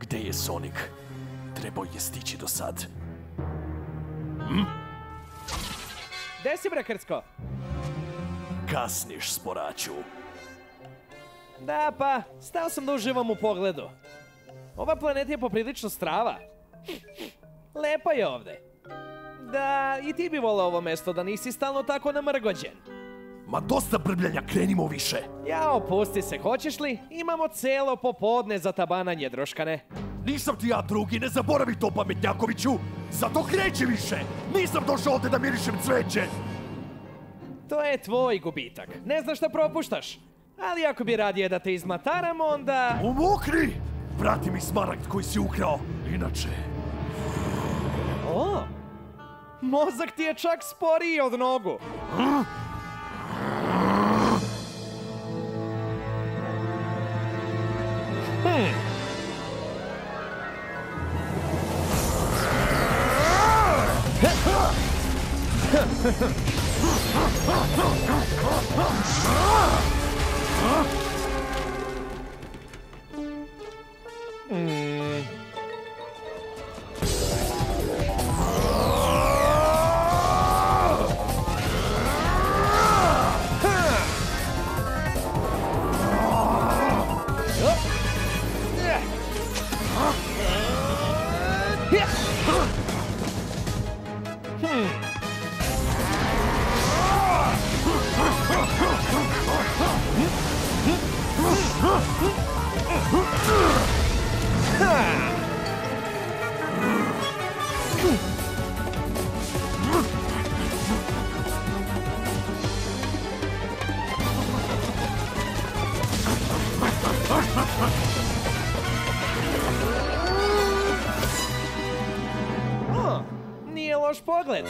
Gde je Sonik? Trebao je stići do sad. Gde si, bre, Krcko? Kasniš, sporaću. Da, pa, stao sam da uživam u pogledu. Ova planeta je poprilično strava. Lepa je ovde. Da, i ti bi volao ovo mesto da nisi stalno tako namrgođen. Ma dosta brbljanja, krenimo više. Jao, pusti se, hoćeš li? Imamo celo popodne za tabananje, druškane. Nisam ti ja drugi, ne zaboravi to, pametnjakoviću. Zato kreći više. Nisam došao ovde da mirišem cveće. To je tvoj gubitak. Ne znaš šta propuštaš. Ali ako bi radije da te izmataram, onda... Umokri! Vrati mi smaragd koji si ukrao. Inače... O! Mozak ti je čak sporiji od nogu. Nije loš pogled.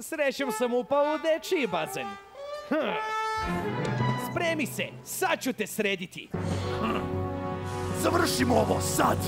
Srećom sam upao u dečiji bazen. Spremi se, sad ću te srediti. Završimo ovo sad!